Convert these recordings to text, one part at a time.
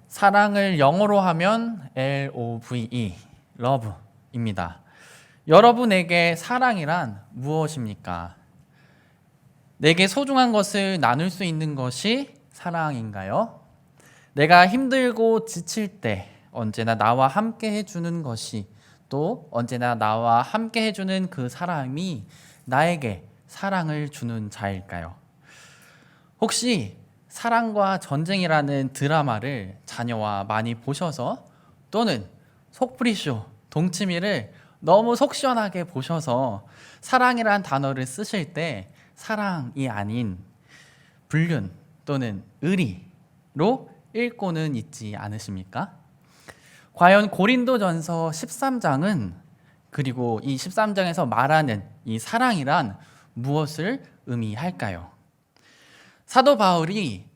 사랑을 영어로 하면 LOVE, love입니다. 여러분에게 사랑이란 무엇입니까? 내게 소중한 것을 나눌 수 있는 것이 사랑인가요? 내가 힘들고 지칠 때 언제나 나와 함께 해주는 것이, 또 언제나 나와 함께 해주는 그 사람이 나에게 사랑을 주는 자일까요? 혹시 사랑과 전쟁이라는 드라마를 자녀와 많이 보셔서, 또는 속풀이쇼 동치미를 너무 속 시원하게 보셔서 사랑이란 단어를 쓰실 때 사랑이 아닌 불륜 또는 의리로 읽고는 있지 않으십니까? 과연 고린도전서 13장은, 그리고 이 13장에서 말하는 이 사랑이란 무엇을 의미할까요? 사도 바울이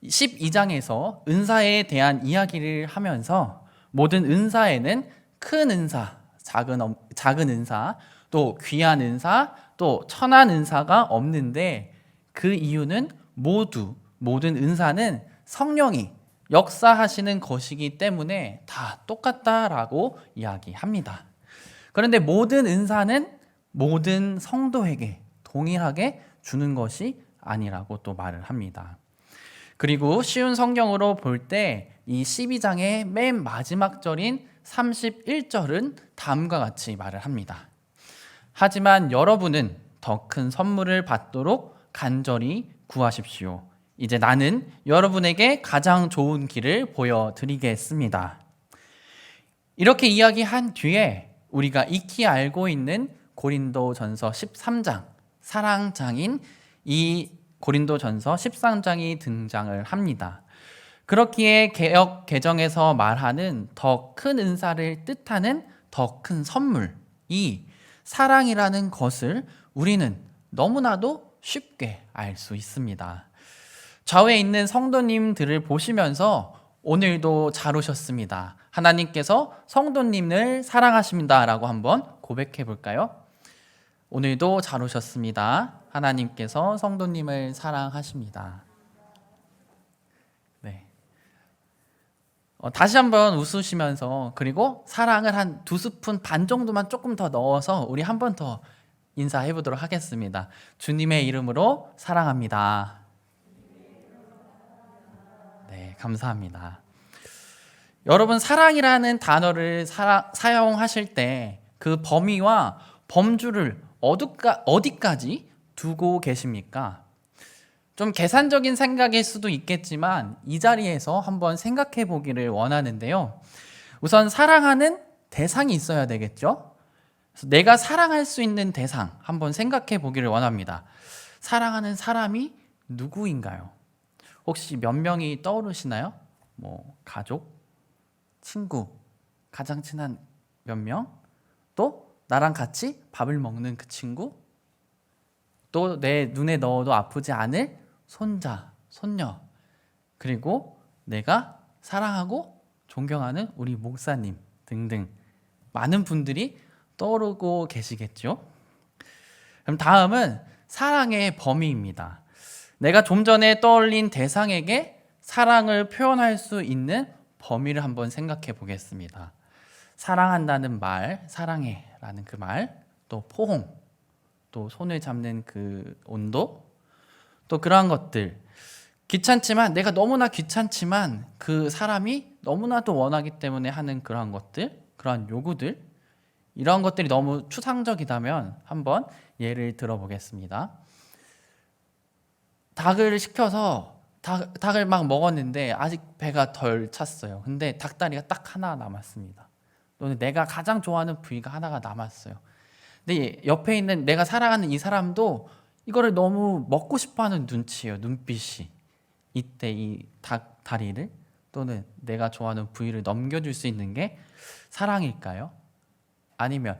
12장에서 은사에 대한 이야기를 하면서 모든 은사에는 큰 은사, 작은 은사, 또 귀한 은사, 또 천한 은사가 없는데, 그 이유는 모든 은사는 성령이 역사하시는 것이기 때문에 다 똑같다라고 이야기합니다. 그런데 모든 은사는 모든 성도에게 동일하게 주는 것이 아니라고 또 말을 합니다. 그리고 쉬운 성경으로 볼 때 이 12장의 맨 마지막 절인 31절은 다음과 같이 말을 합니다. 하지만 여러분은 더 큰 선물을 받도록 간절히 구하십시오. 이제 나는 여러분에게 가장 좋은 길을 보여드리겠습니다. 이렇게 이야기한 뒤에 우리가 익히 알고 있는 고린도전서 13장, 사랑장인 이 고린도전서 13장이 등장을 합니다. 그렇기에 개역 개정에서 말하는 더 큰 은사를 뜻하는 더 큰 선물, 이 사랑이라는 것을 우리는 너무나도 쉽게 알 수 있습니다. 좌우에 있는 성도님들을 보시면서 오늘도 잘 오셨습니다, 하나님께서 성도님을 사랑하십니다 라고 한번 고백해 볼까요? 오늘도 잘 오셨습니다, 하나님께서 성도님을 사랑하십니다. 네. 다시 한번 웃으시면서, 그리고 사랑을 한 2스푼 반 정도만 조금 더 넣어서 우리 한 번 더 인사해 보도록 하겠습니다. 주님의 이름으로 사랑합니다. 네, 감사합니다. 여러분, 사랑이라는 단어를 사용하실 때 그 범위와 범주를 어디까지 두고 계십니까? 좀 계산적인 생각일 수도 있겠지만 이 자리에서 한번 생각해 보기를 원하는데요. 우선 사랑하는 대상이 있어야 되겠죠? 그래서 내가 사랑할 수 있는 대상 한번 생각해 보기를 원합니다. 사랑하는 사람이 누구인가요? 혹시 몇 명이 떠오르시나요? 가족, 친구, 가장 친한 몇 명? 또 나랑 같이 밥을 먹는 그 친구? 또 내 눈에 넣어도 아프지 않을 손자, 손녀, 그리고 내가 사랑하고 존경하는 우리 목사님 등등 많은 분들이 떠오르고 계시겠죠? 그럼 다음은 사랑의 범위입니다. 내가 좀 전에 떠올린 대상에게 사랑을 표현할 수 있는 범위를 한번 생각해 보겠습니다. 사랑한다는 말, 사랑해라는 그 말, 또 포옹, 또 손을 잡는 그 온도, 또 그러한 것들, 귀찮지만, 내가 너무나 귀찮지만 그 사람이 너무나도 원하기 때문에 하는 그러한 것들, 그러한 요구들, 이러한 것들이 너무 추상적이다면 한번 예를 들어보겠습니다. 닭을 시켜서 닭을 막 먹었는데 아직 배가 덜 찼어요. 근데 닭다리가 딱 하나 남았습니다. 또는 내가 가장 좋아하는 부위가 하나가 남았어요. 근데 옆에 있는 내가 사랑하는 이 사람도 이거를 너무 먹고 싶어하는 눈치예요, 눈빛이. 이때 이 닭 다리를 또는 내가 좋아하는 부위를 넘겨줄 수 있는 게 사랑일까요? 아니면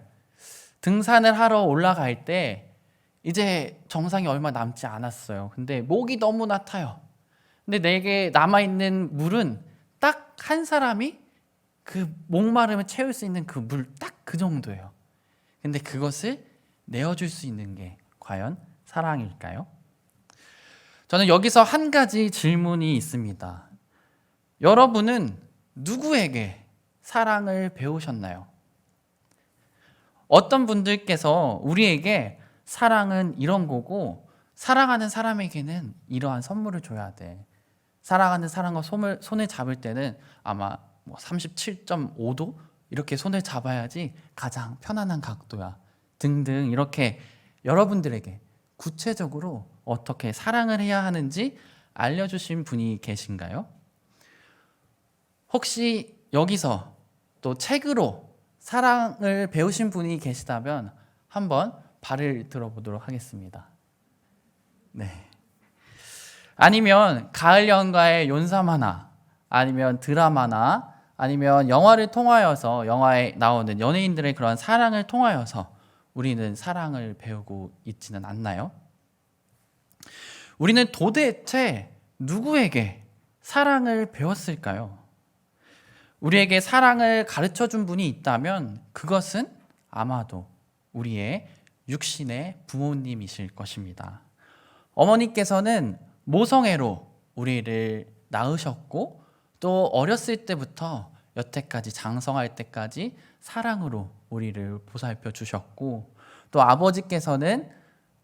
등산을 하러 올라갈 때 이제 정상이 얼마 남지 않았어요. 근데 목이 너무나 타요. 근데 내게 남아있는 물은 딱 한 사람이 그 목마름을 채울 수 있는 그 물 딱 그 정도예요. 근데 그것을 내어줄 수 있는 게 과연 사랑일까요? 저는 여기서 한 가지 질문이 있습니다. 여러분은 누구에게 사랑을 배우셨나요? 어떤 분들께서 우리에게 사랑은 이런 거고 사랑하는 사람에게는 이러한 선물을 줘야 돼. 사랑하는 사람과 손을 잡을 때는 아마 37.5도 이렇게 손을 잡아야지 가장 편안한 각도야. 등등 이렇게 여러분들에게 구체적으로 어떻게 사랑을 해야 하는지 알려주신 분이 계신가요? 혹시 여기서 또 책으로 사랑을 배우신 분이 계시다면 한번 발을 들어보도록 하겠습니다. 네. 아니면 가을 연가의 윤삼하나, 아니면 드라마나, 아니면 영화를 통하여서 영화에 나오는 연예인들의 그런 사랑을 통하여서 우리는 사랑을 배우고 있지는 않나요? 우리는 도대체 누구에게 사랑을 배웠을까요? 우리에게 사랑을 가르쳐 준 분이 있다면 그것은 아마도 우리의 육신의 부모님이실 것입니다. 어머니께서는 모성애로 우리를 낳으셨고 또 어렸을 때부터 여태까지 장성할 때까지 사랑으로 우리를 보살펴 주셨고 또 아버지께서는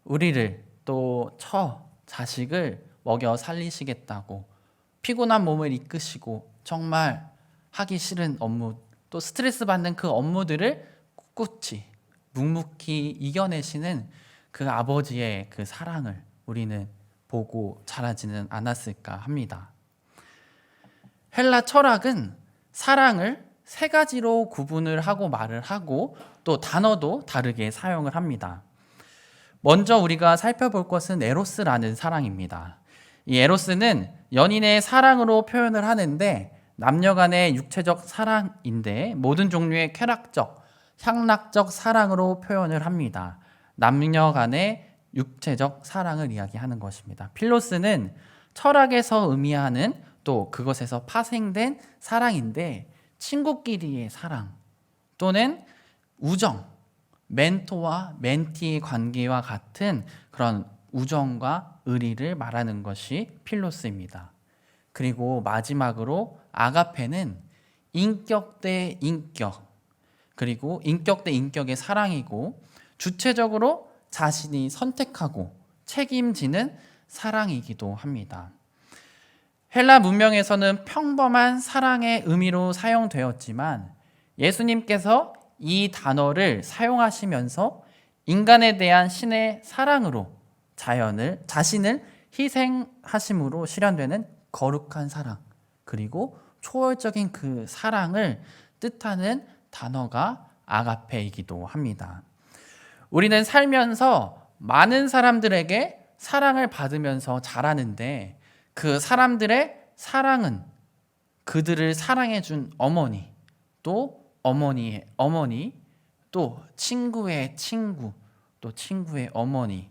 우리를 또 자식을 먹여 살리시겠다고 피곤한 몸을 이끄시고 정말 하기 싫은 업무 또 스트레스 받는 그 업무들을 꿋꿋이 묵묵히 이겨내시는 그 아버지의 그 사랑을 우리는 보고 자라지는 않았을까 합니다. 헬라 철학은 사랑을 세 가지로 구분을 하고 말을 하고 또 단어도 다르게 사용을 합니다. 먼저 우리가 살펴볼 것은 에로스라는 사랑입니다. 이 에로스는 연인의 사랑으로 표현을 하는데 남녀 간의 육체적 사랑인데 모든 종류의 쾌락적, 향락적 사랑으로 표현을 합니다. 남녀 간의 육체적 사랑을 이야기하는 것입니다. 필로스는 철학에서 의미하는 또 그것에서 파생된 사랑인데 친구끼리의 사랑 또는 우정, 멘토와 멘티의 관계와 같은 그런 우정과 의리를 말하는 것이 필로스입니다. 그리고 마지막으로 아가페는 인격 대 인격, 그리고 인격 대 인격의 사랑이고 주체적으로 자신이 선택하고 책임지는 사랑이기도 합니다. 헬라 문명에서는 평범한 사랑의 의미로 사용되었지만 예수님께서 이 단어를 사용하시면서 인간에 대한 신의 사랑으로 자신을 희생하심으로 실현되는 거룩한 사랑 그리고 초월적인 그 사랑을 뜻하는 단어가 아가페이기도 합니다. 우리는 살면서 많은 사람들에게 사랑을 받으면서 자라는데 그 사람들의 사랑은 그들을 사랑해준 어머니, 또 어머니의 어머니, 또 친구의 친구, 또 친구의 어머니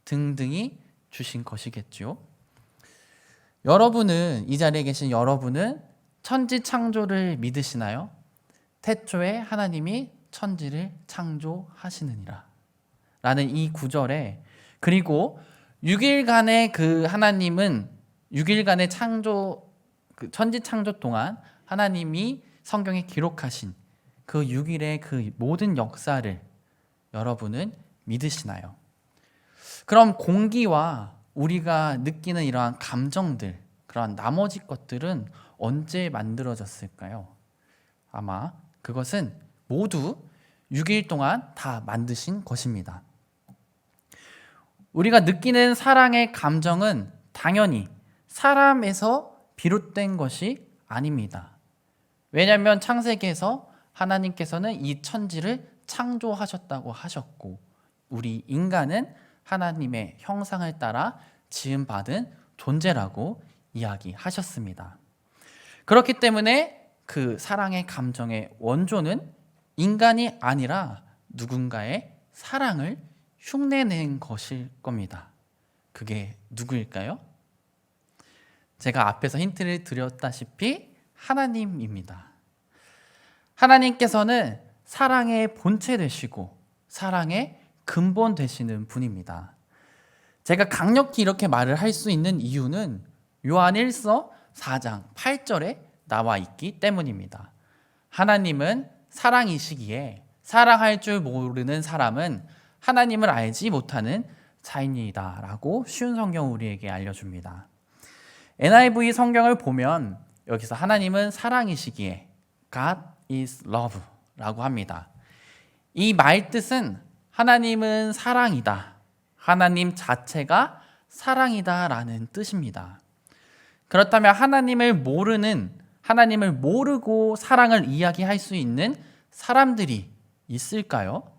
등등이 주신 것이겠죠. 여러분은 이 자리에 계신 여러분은 천지 창조를 믿으시나요? 태초에 하나님이 천지를 창조하시느니라 라는 이 구절에 그리고 6일간의 그 하나님은 6일간의 그 천지 창조 동안 하나님이 성경에 기록하신 그 6일의 그 모든 역사를 여러분은 믿으시나요? 그럼 공기와 우리가 느끼는 이러한 감정들, 그런 나머지 것들은 언제 만들어졌을까요? 아마 그것은 모두 6일 동안 다 만드신 것입니다. 우리가 느끼는 사랑의 감정은 당연히 사람에서 비롯된 것이 아닙니다. 왜냐하면 창세기에서 하나님께서는 이 천지를 창조하셨다고 하셨고 우리 인간은 하나님의 형상을 따라 지음받은 존재라고 이야기하셨습니다. 그렇기 때문에 그 사랑의 감정의 원조는 인간이 아니라 누군가의 사랑을 흉내낸 것일 겁니다. 그게 누구일까요? 제가 앞에서 힌트를 드렸다시피 하나님입니다. 하나님께서는 사랑의 본체 되시고 사랑의 근본 되시는 분입니다. 제가 강력히 이렇게 말을 할 수 있는 이유는 요한 1서 4장 8절에 나와 있기 때문입니다. 하나님은 사랑이시기에 사랑할 줄 모르는 사람은 하나님을 알지 못하는 자인이다 라고 쉬운 성경 우리에게 알려줍니다. NIV 성경을 보면 여기서 하나님은 사랑이시기에 God is love 라고 합니다. 이 말 뜻은 하나님은 사랑이다, 하나님 자체가 사랑이다 라는 뜻입니다. 그렇다면 하나님을 모르고 사랑을 이야기할 수 있는 사람들이 있을까요?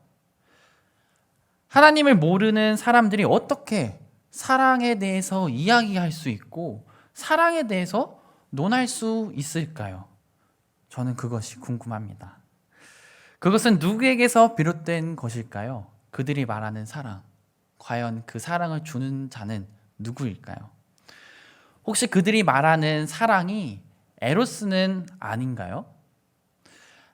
하나님을 모르는 사람들이 어떻게 사랑에 대해서 이야기할 수 있고 사랑에 대해서 논할 수 있을까요? 저는 그것이 궁금합니다. 그것은 누구에게서 비롯된 것일까요? 그들이 말하는 사랑, 과연 그 사랑을 주는 자는 누구일까요? 혹시 그들이 말하는 사랑이 에로스는 아닌가요?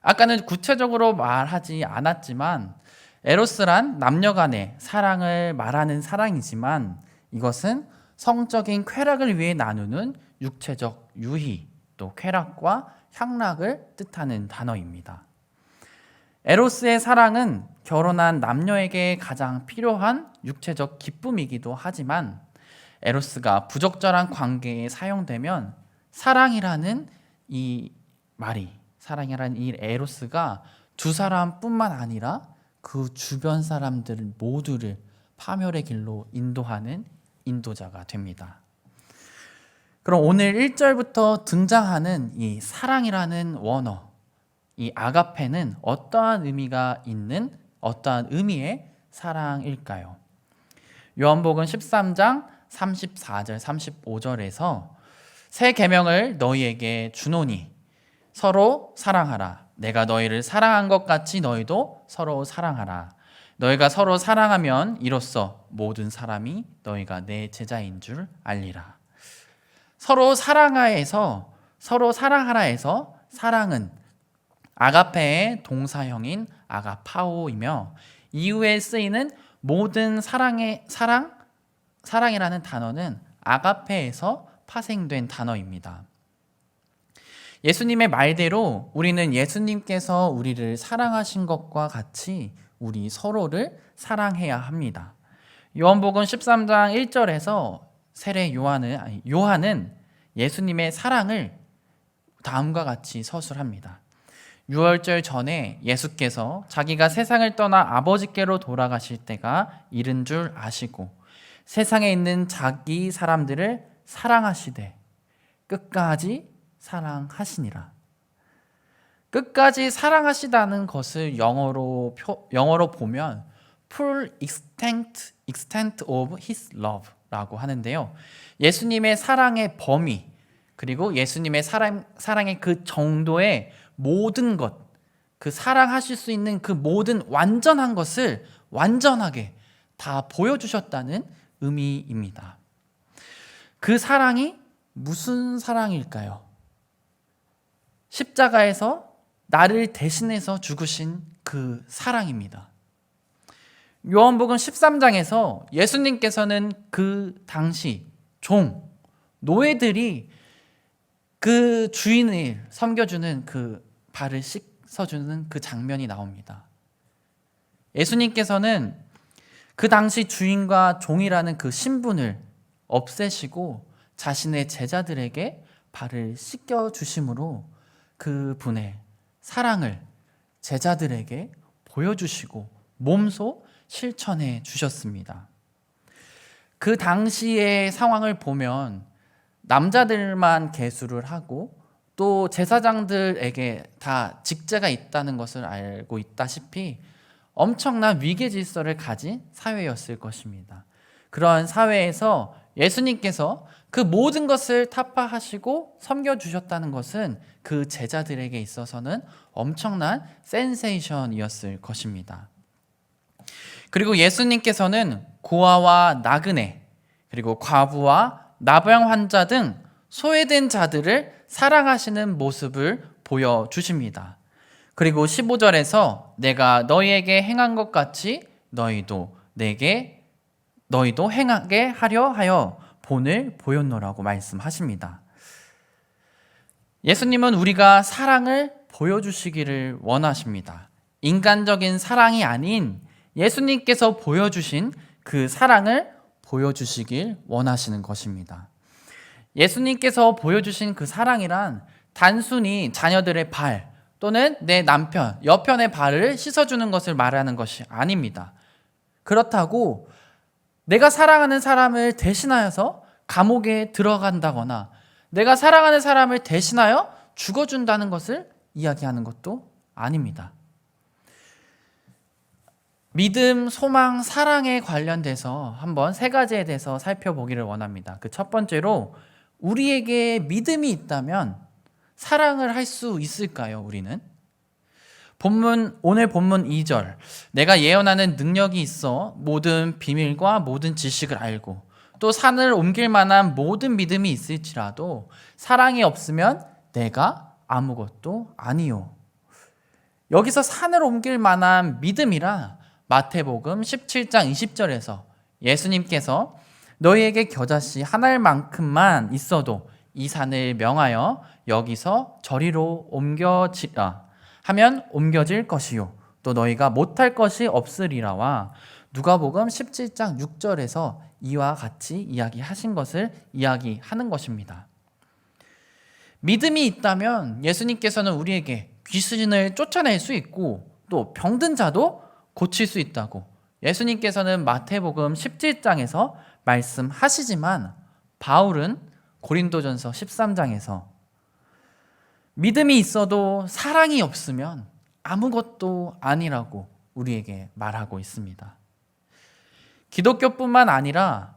아까는 구체적으로 말하지 않았지만 에로스란 남녀 간의 사랑을 말하는 사랑이지만 이것은 성적인 쾌락을 위해 나누는 육체적 유희, 또 쾌락과 향락을 뜻하는 단어입니다. 에로스의 사랑은 결혼한 남녀에게 가장 필요한 육체적 기쁨이기도 하지만 에로스가 부적절한 관계에 사용되면 사랑이라는 이 에로스가 두 사람뿐만 아니라 그 주변 사람들 모두를 파멸의 길로 인도하는 인도자가 됩니다. 그럼 오늘 1절부터 등장하는 이 사랑이라는 원어, 이 아가페는 어떠한 의미의 사랑일까요? 요한복음 13장 34절 35절에서 새 계명을 너희에게 주노니 서로 사랑하라. 내가 너희를 사랑한 것 같이 너희도 서로 사랑하라. 너희가 서로 사랑하면 이로써 모든 사람이 너희가 내 제자인 줄 알리라. 서로 사랑하라에서 사랑은 아가페의 동사형인 아가파오이며 이후에 쓰이는 모든 사랑이라는 단어는 아가페에서 파생된 단어입니다. 예수님의 말대로 우리는 예수님께서 우리를 사랑하신 것과 같이 우리 서로를 사랑해야 합니다. 요한복음 13장 1절에서 세례 요한은 예수님의 사랑을 다음과 같이 서술합니다. 유월절 전에 예수께서 자기가 세상을 떠나 아버지께로 돌아가실 때가 이른 줄 아시고 세상에 있는 자기 사람들을 사랑하시되 끝까지 사랑하시니라. 끝까지 사랑하시다는 것을 영어로 보면 full extent of his love 라고 하는데요. 예수님의 사랑의 범위 그리고 예수님의 사랑의 그 정도의 모든 것, 그 사랑하실 수 있는 그 모든 완전한 것을 완전하게 다 보여주셨다는 의미입니다. 그 사랑이 무슨 사랑일까요? 십자가에서 나를 대신해서 죽으신 그 사랑입니다. 요한복음 13장에서 예수님께서는 그 당시 노예들이 그 주인을 섬겨주는 그 발을 씻어주는 그 장면이 나옵니다. 예수님께서는 그 당시 주인과 종이라는 그 신분을 없애시고 자신의 제자들에게 발을 씻겨주심으로 그 분의 사랑을 제자들에게 보여주시고 몸소 실천해 주셨습니다. 그 당시의 상황을 보면 남자들만 계수를 하고 또 제사장들에게 다 직제가 있다는 것을 알고 있다시피 엄청난 위계 질서를 가진 사회였을 것입니다. 그러한 사회에서 예수님께서 그 모든 것을 타파하시고 섬겨주셨다는 것은 그 제자들에게 있어서는 엄청난 센세이션이었을 것입니다. 그리고 예수님께서는 고아와 나그네 그리고 과부와 나병 환자 등 소외된 자들을 사랑하시는 모습을 보여주십니다. 그리고 15절에서 내가 너희에게 행한 것 같이 너희도 행하게 하려 하여 본을 보였노라고 말씀하십니다. 예수님은 우리가 사랑을 보여주시기를 원하십니다. 인간적인 사랑이 아닌 예수님께서 보여주신 그 사랑을 보여주시길 원하시는 것입니다. 예수님께서 보여주신 그 사랑이란 단순히 자녀들의 발 또는 내 남편, 여편의 발을 씻어주는 것을 말하는 것이 아닙니다. 그렇다고 내가 사랑하는 사람을 대신하여서 감옥에 들어간다거나 내가 사랑하는 사람을 대신하여 죽어준다는 것을 이야기하는 것도 아닙니다. 믿음, 소망, 사랑에 관련돼서 한번 세 가지에 대해서 살펴보기를 원합니다. 그 첫 번째로 우리에게 믿음이 있다면 사랑을 할 수 있을까요? 우리는? 오늘 본문 2절, 내가 예언하는 능력이 있어 모든 비밀과 모든 지식을 알고 또 산을 옮길 만한 모든 믿음이 있을지라도 사랑이 없으면 내가 아무것도 아니요. 여기서 산을 옮길 만한 믿음이라 마태복음 17장 20절에서 예수님께서 너희에게 겨자씨 한 알만큼만 있어도 이 산을 명하여 여기서 저리로 옮겨지라 하면 옮겨질 것이요 또 너희가 못할 것이 없으리라와 누가복음 17장 6절에서 이와 같이 이야기하신 것을 이야기하는 것입니다. 믿음이 있다면 예수님께서는 우리에게 귀신을 쫓아낼 수 있고 또 병든 자도 고칠 수 있다고 예수님께서는 마태복음 17장에서 말씀하시지만 바울은 고린도전서 13장에서 믿음이 있어도 사랑이 없으면 아무것도 아니라고 우리에게 말하고 있습니다. 기독교뿐만 아니라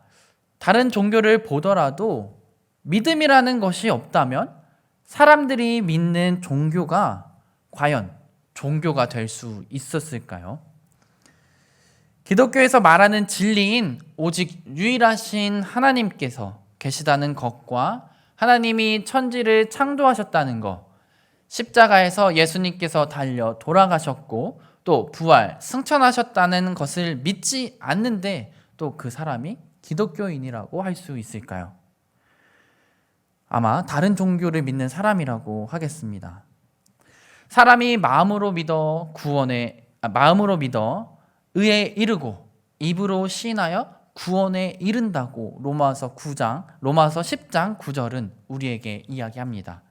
다른 종교를 보더라도 믿음이라는 것이 없다면 사람들이 믿는 종교가 과연 종교가 될 수 있었을까요? 기독교에서 말하는 진리인 오직 유일하신 하나님께서 계시다는 것과 하나님이 천지를 창조하셨다는 것, 십자가에서 예수님께서 달려 돌아가셨고 또 부활, 승천하셨다는 것을 믿지 않는데 또 그 사람이 기독교인이라고 할 수 있을까요? 아마 다른 종교를 믿는 사람이라고 하겠습니다. 사람이 마음으로 믿어 의에 이르고 입으로 시인하여 구원에 이른다고 로마서 10장 9절은 우리에게 이야기합니다.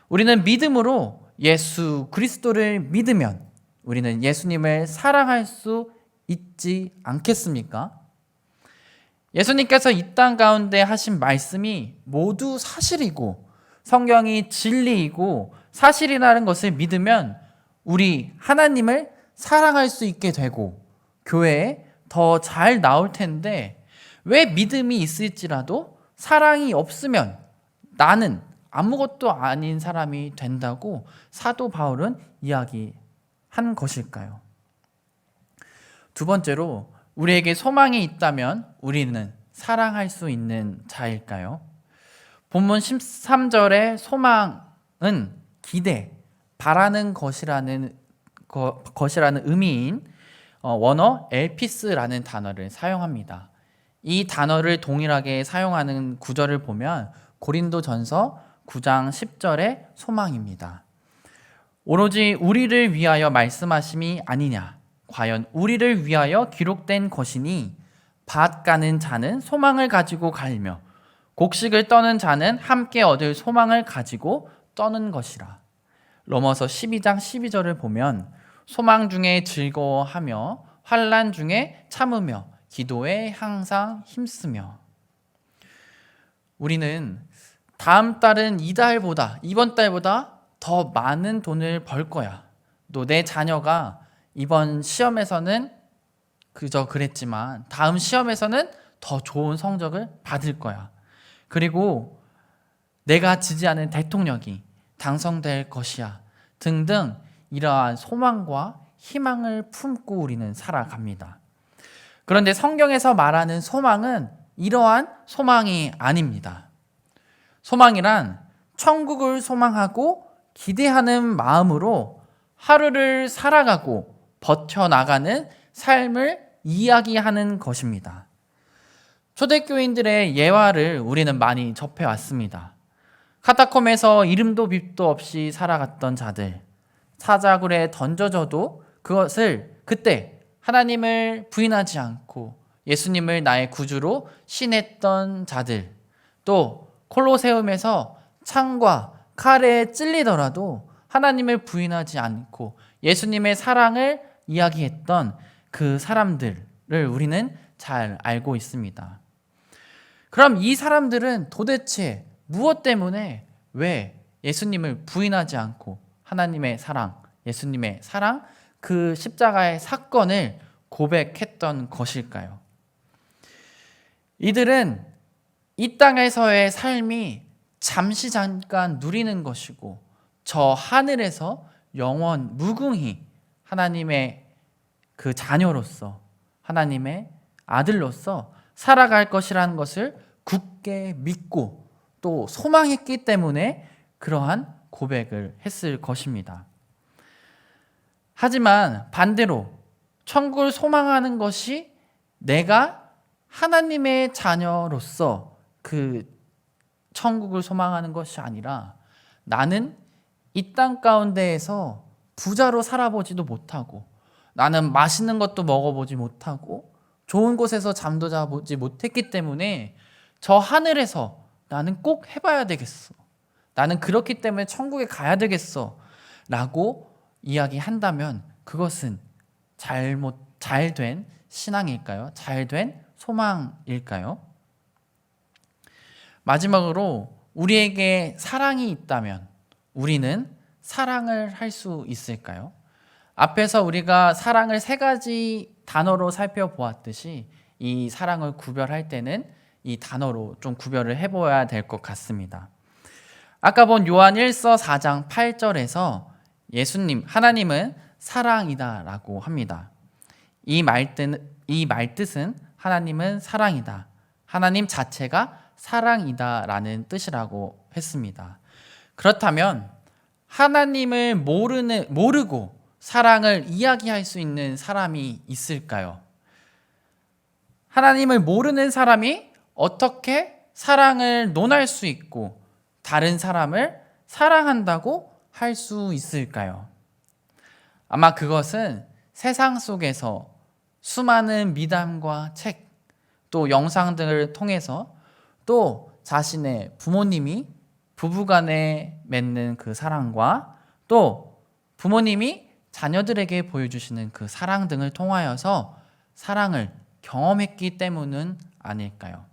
우리는 믿음으로 예수 그리스도를 믿으면 우리는 예수님을 사랑할 수 있지 않겠습니까? 예수님께서 이 땅 가운데 하신 말씀이 모두 사실이고 성경이 진리이고 사실이라는 것을 믿으면 우리 하나님을 사랑할 수 있게 되고 교회에 더 잘 나올 텐데 왜 믿음이 있을지라도 사랑이 없으면 나는 아무것도 아닌 사람이 된다고 사도 바울은 이야기한 것일까요? 두 번째로 우리에게 소망이 있다면 우리는 사랑할 수 있는 자일까요? 본문 13절의 소망은 기대, 바라는 것이라는 의미인 원어 엘피스라는 단어를 사용합니다. 이 단어를 동일하게 사용하는 구절을 보면 고린도전서 9장 10절의 소망입니다. 오로지 우리를 위하여 말씀하심이 아니냐 과연 우리를 위하여 기록된 것이니 밭 가는 자는 소망을 가지고 갈며 곡식을 떠는 자는 함께 얻을 소망을 가지고 떠는 것이라. 로마서 12장 12절을 보면 소망 중에 즐거워하며 환난 중에 참으며 기도에 항상 힘쓰며. 우리는 다음 달은 이번 달보다 더 많은 돈을 벌 거야. 또 내 자녀가 이번 시험에서는 그저 그랬지만 다음 시험에서는 더 좋은 성적을 받을 거야. 그리고 내가 지지하는 대통령이 당선될 것이야. 등등 이러한 소망과 희망을 품고 우리는 살아갑니다. 그런데 성경에서 말하는 소망은 이러한 소망이 아닙니다. 소망이란 천국을 소망하고 기대하는 마음으로 하루를 살아가고 버텨나가는 삶을 이야기하는 것입니다. 초대교인들의 예화를 우리는 많이 접해왔습니다. 카타콤에서 이름도 빛도 없이 살아갔던 자들, 사자굴에 던져져도 그것을 그때 하나님을 부인하지 않고 예수님을 나의 구주로 신했던 자들, 또 콜로세움에서 창과 칼에 찔리더라도 하나님을 부인하지 않고 예수님의 사랑을 이야기했던 그 사람들을 우리는 잘 알고 있습니다. 그럼 이 사람들은 도대체 무엇 때문에 왜 예수님을 부인하지 않고 하나님의 사랑, 예수님의 사랑, 그 십자가의 사건을 고백했던 것일까요? 이들은 이 땅에서의 삶이 잠시 잠깐 누리는 것이고 저 하늘에서 영원 무궁히 하나님의 그 자녀로서 하나님의 아들로서 살아갈 것이라는 것을 굳게 믿고 또 소망했기 때문에 그러한 고백을 했을 것입니다. 하지만 반대로 천국을 소망하는 것이 내가 하나님의 자녀로서 그 천국을 소망하는 것이 아니라 나는 이 땅 가운데에서 부자로 살아보지도 못하고 나는 맛있는 것도 먹어보지 못하고 좋은 곳에서 잠도 자보지 못했기 때문에 저 하늘에서 나는 꼭 해봐야 되겠어. 나는 그렇기 때문에 천국에 가야 되겠어. 라고 이야기한다면 그것은 잘된 신앙일까요? 잘된 소망일까요? 마지막으로 우리에게 사랑이 있다면 우리는 사랑을 할 수 있을까요? 앞에서 우리가 사랑을 세 가지 단어로 살펴보았듯이 이 사랑을 구별할 때는 이 단어로 좀 구별을 해봐야 될 것 같습니다. 아까 본 요한 1서 4장 8절에서 예수님, 하나님은 사랑이다 라고 합니다. 이 말뜻은 하나님은 사랑이다. 하나님 자체가 사랑이다 라는 뜻이라고 했습니다. 그렇다면 하나님을 모르고 사랑을 이야기할 수 있는 사람이 있을까요? 하나님을 모르는 사람이 어떻게 사랑을 논할 수 있고 다른 사람을 사랑한다고 할 수 있을까요? 아마 그것은 세상 속에서 수많은 미담과 책, 또 영상 등을 통해서 또 자신의 부모님이 부부간에 맺는 그 사랑과 또 부모님이 자녀들에게 보여주시는 그 사랑 등을 통하여서 사랑을 경험했기 때문은 아닐까요?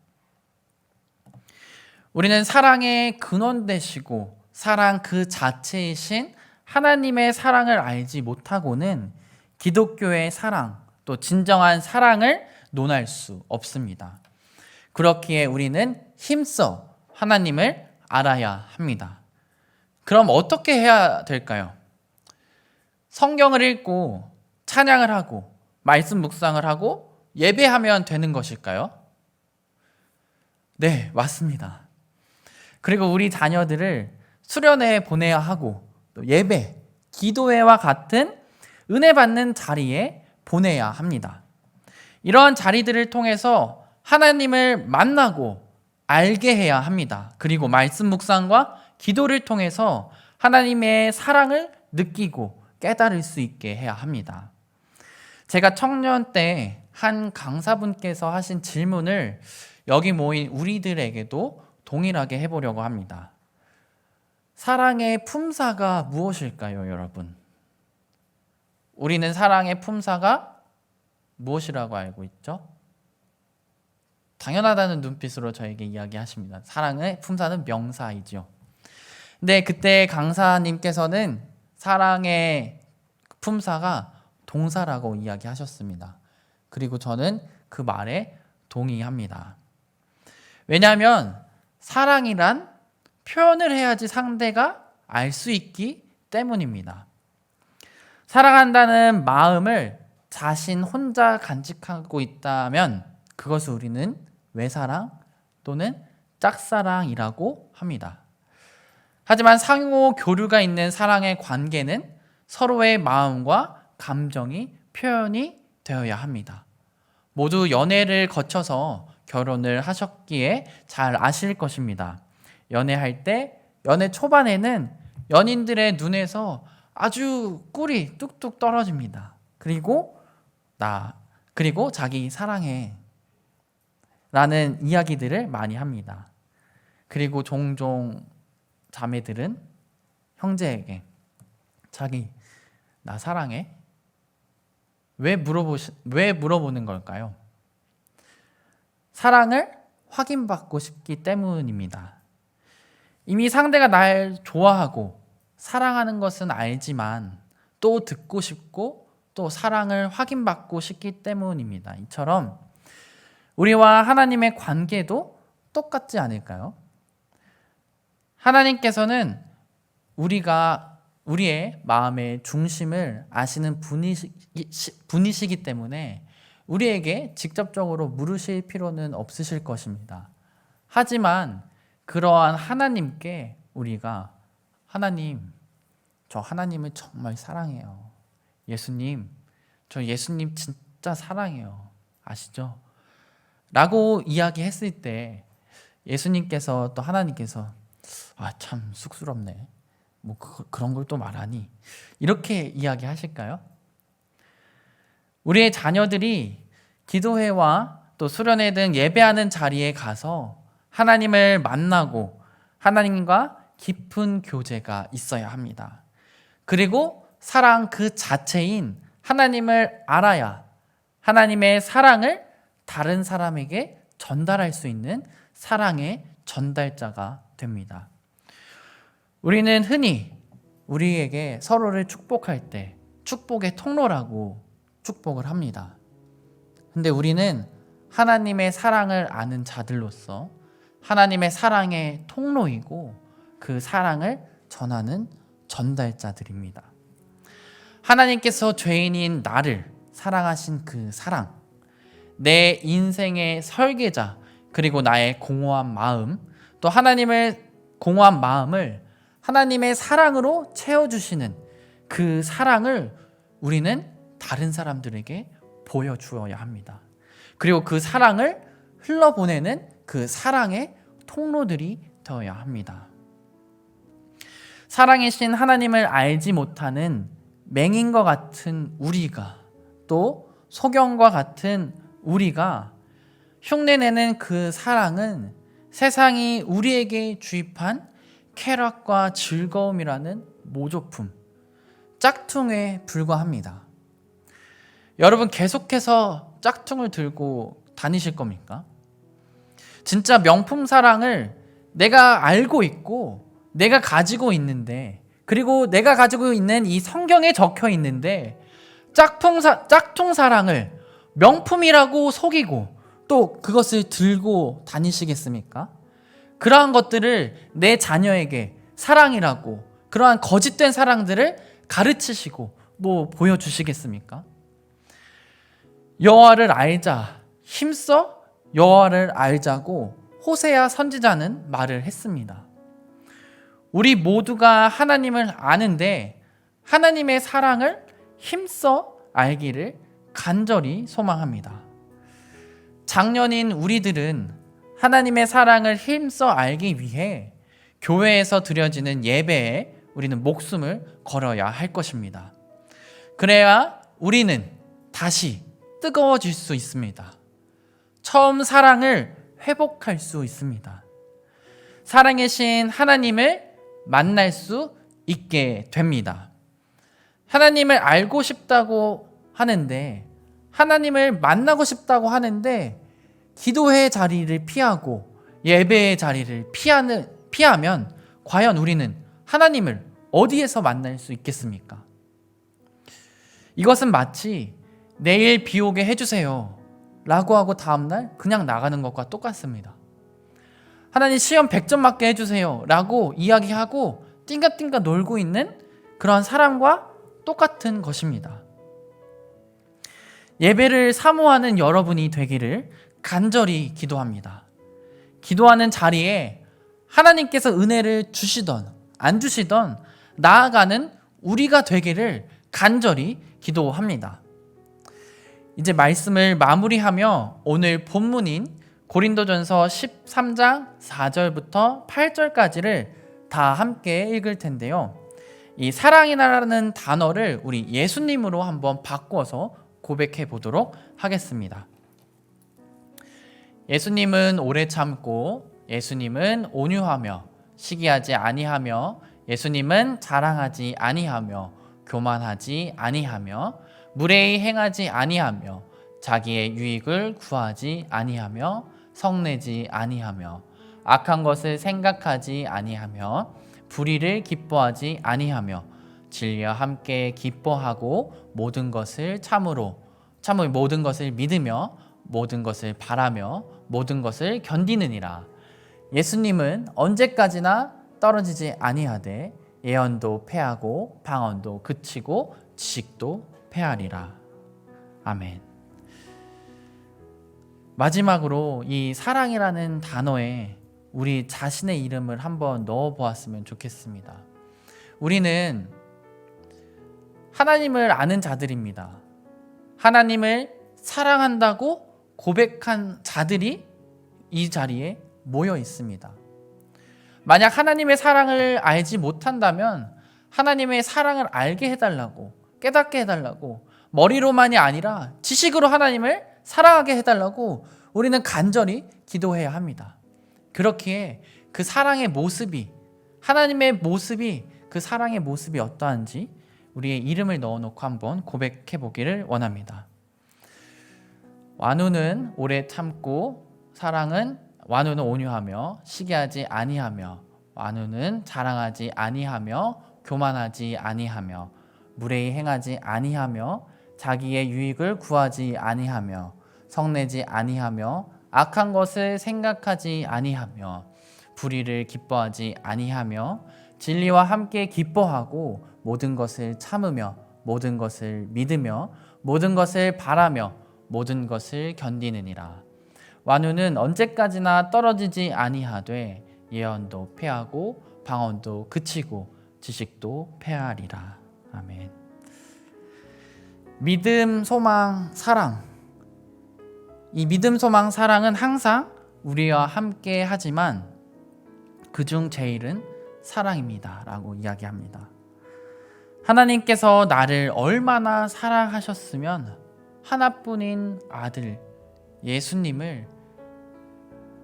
우리는 사랑의 근원 되시고 사랑 그 자체이신 하나님의 사랑을 알지 못하고는 기독교의 사랑, 또 진정한 사랑을 논할 수 없습니다. 그렇기에 우리는 힘써 하나님을 알아야 합니다. 그럼 어떻게 해야 될까요? 성경을 읽고 찬양을 하고 말씀 묵상을 하고 예배하면 되는 것일까요? 네, 맞습니다. 그리고 우리 자녀들을 수련회에 보내야 하고 또 예배, 기도회와 같은 은혜 받는 자리에 보내야 합니다. 이러한 자리들을 통해서 하나님을 만나고 알게 해야 합니다. 그리고 말씀 묵상과 기도를 통해서 하나님의 사랑을 느끼고 깨달을 수 있게 해야 합니다. 제가 청년 때 한 강사분께서 하신 질문을 여기 모인 우리들에게도 동일하게 해보려고 합니다. 사랑의 품사가 무엇일까요, 여러분? 우리는 사랑의 품사가 무엇이라고 알고 있죠? 당연하다는 눈빛으로 저에게 이야기하십니다. 사랑의 품사는 명사이죠. 근데 그때 강사님께서는 사랑의 품사가 동사라고 이야기하셨습니다. 그리고 저는 그 말에 동의합니다. 왜냐하면 사랑이란 표현을 해야지 상대가 알 수 있기 때문입니다. 사랑한다는 마음을 자신 혼자 간직하고 있다면 그것을 우리는 외사랑 또는 짝사랑이라고 합니다. 하지만 상호 교류가 있는 사랑의 관계는 서로의 마음과 감정이 표현이 되어야 합니다. 모두 연애를 거쳐서 결혼을 하셨기에 잘 아실 것입니다. 연애할 때 연애 초반에는 연인들의 눈에서 아주 꿀이 뚝뚝 떨어집니다. 그리고 자기 사랑해 라는 이야기들을 많이 합니다. 그리고 종종 자매들은 형제에게 자기 나 사랑해? 왜 물어보는 걸까요? 사랑을 확인받고 싶기 때문입니다. 이미 상대가 날 좋아하고 사랑하는 것은 알지만 또 듣고 싶고 또 사랑을 확인받고 싶기 때문입니다. 이처럼 우리와 하나님의 관계도 똑같지 않을까요? 하나님께서는 우리의 마음의 중심을 아시는 분이시기 때문에 우리에게 직접적으로 물으실 필요는 없으실 것입니다. 하지만 그러한 하나님께 우리가 하나님, 저 하나님을 정말 사랑해요. 예수님, 저 예수님 진짜 사랑해요. 아시죠? 라고 이야기했을 때 예수님께서 또 하나님께서 참 쑥스럽네. 뭐 그런 걸 또 말하니? 이렇게 이야기하실까요? 우리의 자녀들이 기도회와 또 수련회 등 예배하는 자리에 가서 하나님을 만나고 하나님과 깊은 교제가 있어야 합니다. 그리고 사랑 그 자체인 하나님을 알아야 하나님의 사랑을 다른 사람에게 전달할 수 있는 사랑의 전달자가 됩니다. 우리는 흔히 우리에게 서로를 축복할 때 축복의 통로라고 축복을 합니다. 근데 우리는 하나님의 사랑을 아는 자들로서 하나님의 사랑의 통로이고 그 사랑을 전하는 전달자들입니다. 하나님께서 죄인인 나를 사랑하신 그 사랑, 내 인생의 설계자, 그리고 나의 공허한 마음, 또 하나님의 공허한 마음을 하나님의 사랑으로 채워주시는 그 사랑을 우리는 다른 사람들에게 보여주어야 합니다. 그리고 그 사랑을 흘러보내는 그 사랑의 통로들이 되어야 합니다. 사랑이신 하나님을 알지 못하는 맹인과 같은 우리가, 또 소경과 같은 우리가 흉내내는 그 사랑은 세상이 우리에게 주입한 쾌락과 즐거움이라는 모조품, 짝퉁에 불과합니다. 여러분, 계속해서 짝퉁을 들고 다니실 겁니까? 진짜 명품 사랑을 내가 알고 있고 내가 가지고 있는데, 그리고 내가 가지고 있는 이 성경에 적혀 있는데 짝퉁 사랑을 명품이라고 속이고 또 그것을 들고 다니시겠습니까? 그러한 것들을 내 자녀에게 사랑이라고, 그러한 거짓된 사랑들을 가르치시고 보여주시겠습니까? 여호와를 알자, 힘써 여호와를 알자고 호세아 선지자는 말을 했습니다. 우리 모두가 하나님을 아는데 하나님의 사랑을 힘써 알기를 간절히 소망합니다. 장년인 우리들은 하나님의 사랑을 힘써 알기 위해 교회에서 드려지는 예배에 우리는 목숨을 걸어야 할 것입니다. 그래야 우리는 다시 뜨거워질 수 있습니다. 처음 사랑을 회복할 수 있습니다. 사랑이신 하나님을 만날 수 있게 됩니다. 하나님을 알고 싶다고 하는데, 하나님을 만나고 싶다고 하는데 기도회 자리를 피하고 예배의 자리를 피하면 과연 우리는 하나님을 어디에서 만날 수 있겠습니까? 이것은 마치 내일 비 오게 해주세요 라고 하고 다음날 그냥 나가는 것과 똑같습니다. 하나님 시험 100점 맞게 해주세요 라고 이야기하고 띵가띵가 놀고 있는 그런 사람과 똑같은 것입니다. 예배를 사모하는 여러분이 되기를 간절히 기도합니다. 기도하는 자리에 하나님께서 은혜를 주시던 안 주시던 나아가는 우리가 되기를 간절히 기도합니다. 이제 말씀을 마무리하며 오늘 본문인 고린도전서 13장 4절부터 8절까지를 다 함께 읽을 텐데요. 이 사랑이라는 단어를 우리 예수님으로 한번 바꿔서 고백해 보도록 하겠습니다. 예수님은 오래 참고, 예수님은 온유하며 시기하지 아니하며, 예수님은 자랑하지 아니하며 교만하지 아니하며 무례히 행하지 아니하며 자기의 유익을 구하지 아니하며 성내지 아니하며 악한 것을 생각하지 아니하며 불의를 기뻐하지 아니하며 진리와 함께 기뻐하고 모든 것을 참으로 모든 것을 믿으며 모든 것을 바라며 모든 것을 견디느니라. 예수님은 언제까지나 떨어지지 아니하되 예언도 패하고 방언도 그치고 지식도 패하리라. 아멘. 마지막으로 이 사랑이라는 단어에 우리 자신의 이름을 한번 넣어 보았으면 좋겠습니다. 우리는 하나님을 아는 자들입니다. 하나님을 사랑한다고 고백한 자들이 이 자리에 모여 있습니다. 만약 하나님의 사랑을 알지 못한다면 하나님의 사랑을 알게 해달라고, 깨닫게 해달라고, 머리로만이 아니라 지식으로 하나님을 사랑하게 해달라고 우리는 간절히 기도해야 합니다. 그렇기에 그 사랑의 모습이, 하나님의 모습이, 그 사랑의 모습이 어떠한지 우리의 이름을 넣어놓고 한번 고백해 보기를 원합니다. 완우는 오래 참고, 완우는 온유하며 시기하지 아니하며, 완우는 자랑하지 아니하며 교만하지 아니하며 무례히 행하지 아니하며 자기의 유익을 구하지 아니하며 성내지 아니하며 악한 것을 생각하지 아니하며 불의를 기뻐하지 아니하며 진리와 함께 기뻐하고 모든 것을 참으며 모든 것을 믿으며 모든 것을 바라며 모든 것을 견디느니라. 완우는 언제까지나 떨어지지 아니하되 예언도 패하고 방언도 그치고 지식도 패하리라. 아멘. 믿음, 소망, 사랑. 이 믿음, 소망, 사랑은 항상 우리와 함께 하지만 그중 제일은 사랑입니다 라고 이야기합니다. 하나님께서 나를 얼마나 사랑하셨으면 하나뿐인 아들 예수님을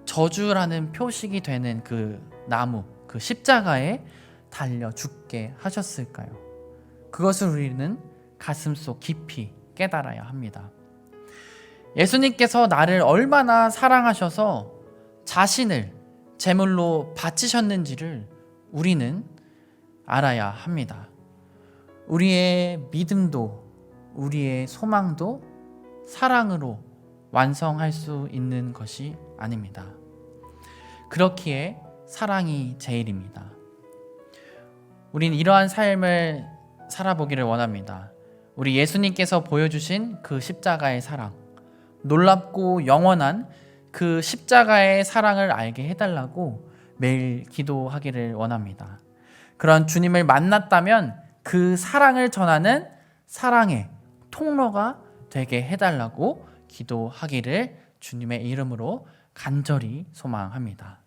저주라는 표식이 되는 그 나무, 그 십자가에 달려 죽게 하셨을까요? 그것을 우리는 가슴속 깊이 깨달아야 합니다. 예수님께서 나를 얼마나 사랑하셔서 자신을 제물로 바치셨는지를 우리는 알아야 합니다. 우리의 믿음도 우리의 소망도 사랑으로 완성할 수 있는 것이 아닙니다. 그렇기에 사랑이 제일입니다. 우린 이러한 삶을 살아보기를 원합니다. 우리 예수님께서 보여주신 그 십자가의 사랑, 놀랍고 영원한 그 십자가의 사랑을 알게 해달라고 매일 기도하기를 원합니다. 그런 주님을 만났다면 그 사랑을 전하는 사랑의 통로가 되게 해달라고 기도하기를 주님의 이름으로 간절히 소망합니다.